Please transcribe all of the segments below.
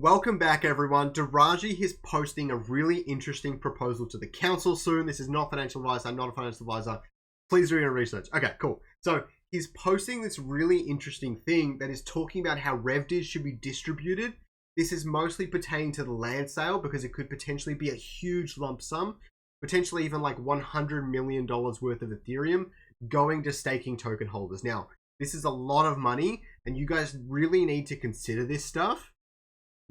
Welcome back, everyone. Deraji is posting a really interesting proposal to the council soon. This is not financial advice. I'm not a financial advisor. Please do your research. Okay, cool. So he's posting this really interesting thing that is talking about how Revdis should be distributed. This is mostly pertaining to the land sale because it could potentially be a huge lump sum, potentially even like $100 million worth of Ethereum going to staking token holders. Now, this is a lot of money and you guys really need to consider this stuff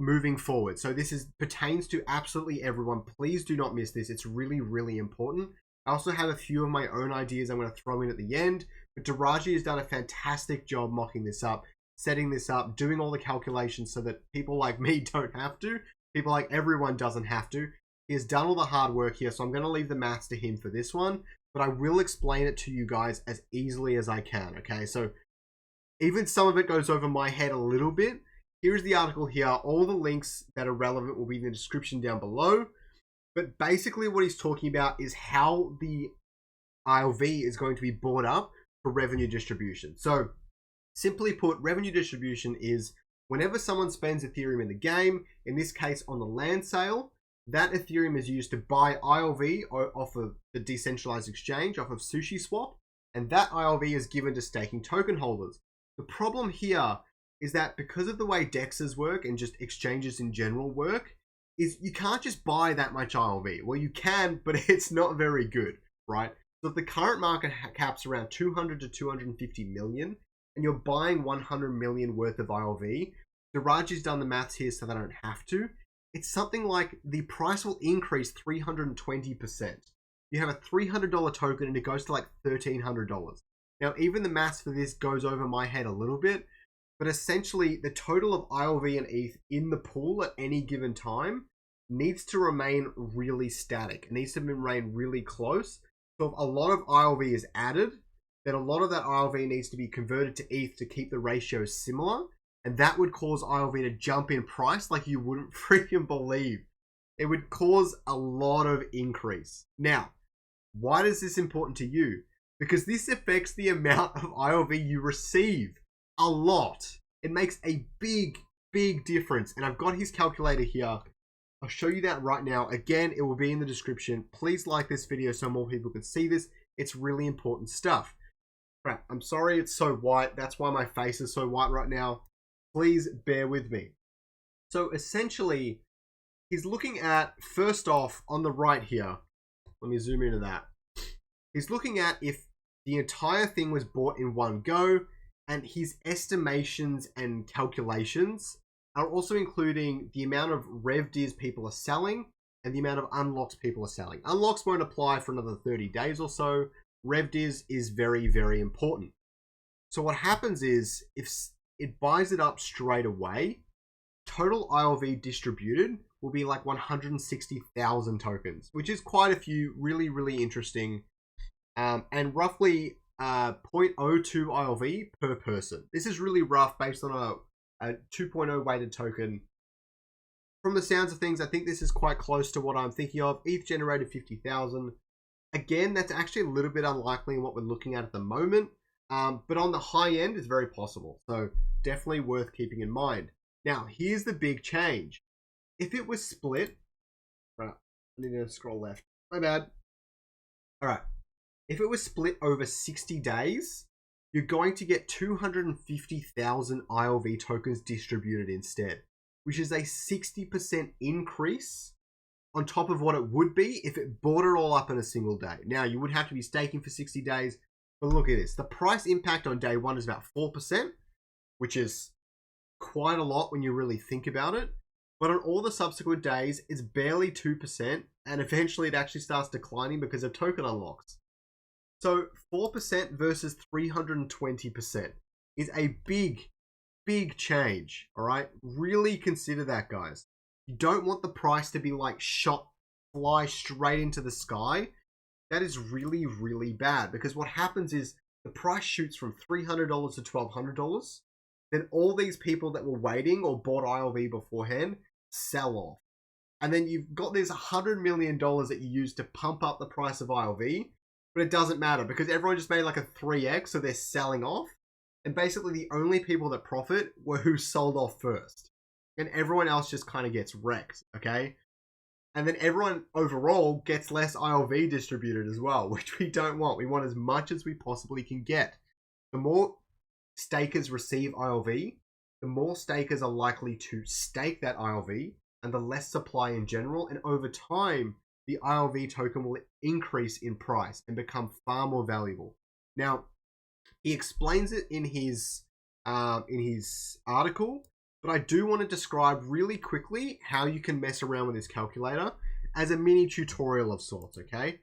moving forward. So this pertains to absolutely everyone. Please do not miss this. It's really, really important. I also have a few of my own ideas I'm going to throw in at the end, but Deraji has done a fantastic job mocking this up, setting this up, doing all the calculations so that people like me don't have to. People like everyone doesn't have to. He has done all the hard work here, so I'm going to leave the maths to him for this one, but I will explain it to you guys as easily as I can, okay? So even some of it goes over my head a little bit. Here's the article here. All the links that are relevant will be in the description down below. But basically what he's talking about is how the ILV is going to be bought up for revenue distribution. So simply put, revenue distribution is whenever someone spends Ethereum in the game, in this case on the land sale, that Ethereum is used to buy ILV off of the decentralized exchange, off of SushiSwap, and that ILV is given to staking token holders. The problem here is that because of the way DEXs work and just exchanges in general work, is you can't just buy that much ILV. Well, you can, but it's not very good, right? So if the current market cap's around 200 to 250 million, and you're buying 100 million worth of ILV, Deraji's done the maths here so that I don't have to. It's something like the price will increase 320%. You have a $300 token and it goes to like $1,300. Now, even the maths for this goes over my head a little bit, but essentially the total of ILV and ETH in the pool at any given time needs to remain really static. It needs to remain really close. So if a lot of ILV is added, then a lot of that ILV needs to be converted to ETH to keep the ratios similar. And that would cause ILV to jump in price like you wouldn't freaking believe. It would cause a lot of increase. Now, why is this important to you? Because this affects the amount of ILV you receive. A lot. It makes a big, big difference. And I've got his calculator here. I'll show you that right now. Again, it will be in the description. Please like this video so more people can see this. It's really important stuff. Crap, I'm sorry it's so white. That's why my face is so white right now. Please bear with me. So essentially, he's looking at, first off, on the right here. Let me zoom into that. He's looking at if the entire thing was bought in one go, and his estimations and calculations are also including the amount of Revdis people are selling and the amount of unlocks people are selling. Unlocks won't apply for another 30 days or so. Revdis is very, very important. So what happens is, if it buys it up straight away, total ILV distributed will be like 160,000 tokens, which is quite a few, really, really interesting, and roughly 0.02 ILV per person. This is really rough based on a 2.0 weighted token. From the sounds of things, I think this is quite close to what I'm thinking of. ETH generated 50,000. Again, that's actually a little bit unlikely in what we're looking at the moment. But on the high end, it's very possible. So definitely worth keeping in mind. Now, here's the big change. If it was split, right, I need to scroll left. My bad. All right. If it was split over 60 days, you're going to get 250,000 ILV tokens distributed instead, which is a 60% increase on top of what it would be if it bought it all up in a single day. Now, you would have to be staking for 60 days, but look at this. The price impact on day one is about 4%, which is quite a lot when you really think about it. But on all the subsequent days, it's barely 2%, and eventually it actually starts declining because of token unlocks. So 4% versus 320% is a big, big change, all right? Really consider that, guys. You don't want the price to be like fly straight into the sky. That is really, really bad, because what happens is the price shoots from $300 to $1,200. Then all these people that were waiting or bought ILV beforehand sell off. And then you've got this $100 million that you use to pump up the price of ILV, but it doesn't matter because everyone just made like a 3x, so they're selling off. And basically the only people that profit were who sold off first. and everyone else just kind of gets wrecked, okay? And then everyone overall gets less ILV distributed as well, which we don't want. We want as much as we possibly can get. The more stakers receive ILV, the more stakers are likely to stake that ILV, and the less supply in general. And over time, the ILV token will increase in price and become far more valuable. Now, he explains it in his article, but I do want to describe really quickly how you can mess around with this calculator as a mini tutorial of sorts, okay?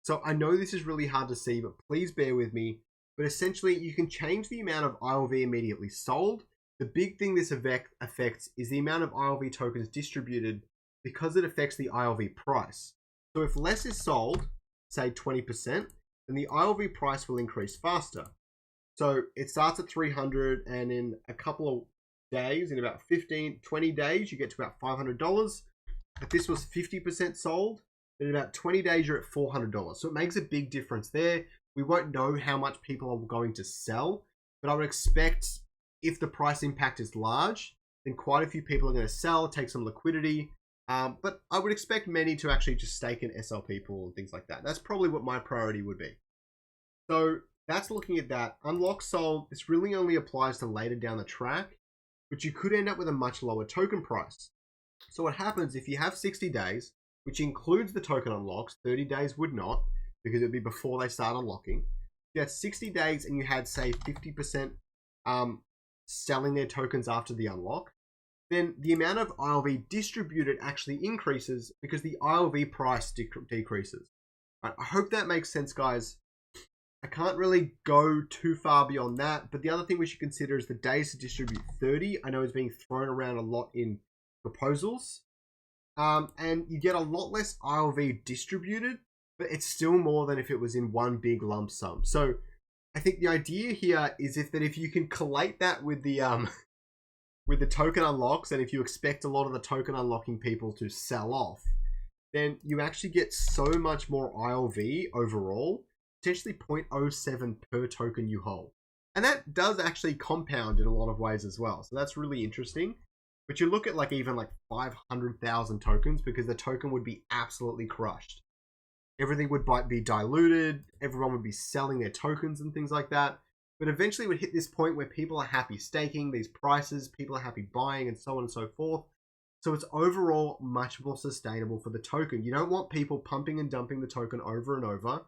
So I know this is really hard to see, but please bear with me. But essentially, you can change the amount of ILV immediately sold. The big thing this affects is the amount of ILV tokens distributed, because it affects the ILV price. So if less is sold, say 20%, then the ILV price will increase faster. So it starts at 300, and in a couple of days, in about 20 days, you get to about $500. If this was 50% sold, then in about 20 days, you're at $400. So it makes a big difference there. We won't know how much people are going to sell, but I would expect if the price impact is large, then quite a few people are going to sell, take some liquidity. But I would expect many to actually just stake in SLP pool and things like that. That's probably what my priority would be. So that's looking at that. Unlock sold, this really only applies to later down the track, but you could end up with a much lower token price. So what happens if you have 60 days, which includes the token unlocks, 30 days would not, because it would be before they start unlocking. If you had 60 days and you had, say, 50% selling their tokens after the unlock, then the amount of ILV distributed actually increases because the ILV price decreases. Right, I hope that makes sense, guys. I can't really go too far beyond that, but the other thing we should consider is the days to distribute 30. I know it's being thrown around a lot in proposals, and you get a lot less ILV distributed, but it's still more than if it was in one big lump sum. So I think the idea here is if you can collate that with the token unlocks, and if you expect a lot of the token unlocking people to sell off, then you actually get so much more ILV overall, potentially 0.07 per token you hold. And that does actually compound in a lot of ways as well. So that's really interesting. But you look at even 500,000 tokens, because the token would be absolutely crushed. Everything would be diluted. Everyone would be selling their tokens and things like that. But eventually it would hit this point where people are happy staking these prices, people are happy buying, and so on and so forth. So it's overall much more sustainable for the token. You don't want people pumping and dumping the token over and over.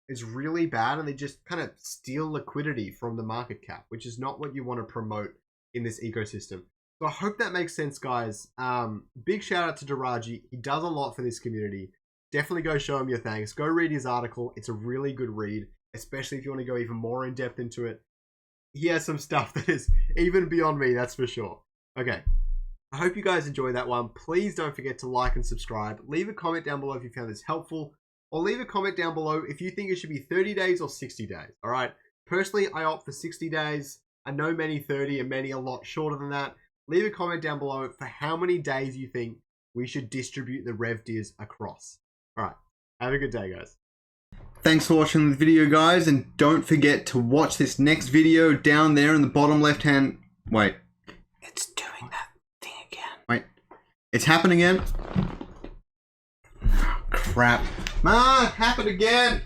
It's really bad, and they just kind of steal liquidity from the market cap, which is not what you want to promote in this ecosystem. So I hope that makes sense, guys. Big shout out to Deraji. He does a lot for this community. Definitely go show him your thanks. Go read his article. It's a really good read, especially if you want to go even more in depth into it. He has some stuff that is even beyond me, that's for sure. Okay. I hope you guys enjoyed that one. Please don't forget to like and subscribe. Leave a comment down below if you found this helpful, or leave a comment down below if you think it should be 30 days or 60 days. All right. Personally, I opt for 60 days. I know many 30 and many a lot shorter than that. Leave a comment down below for how many days you think we should distribute the Revdis across. All right. Have a good day, guys. Thanks for watching the video, guys. And don't forget to watch this next video down there in the bottom left-hand... Wait. It's doing that thing again. Wait. It's happened again. Oh, crap. Happened again.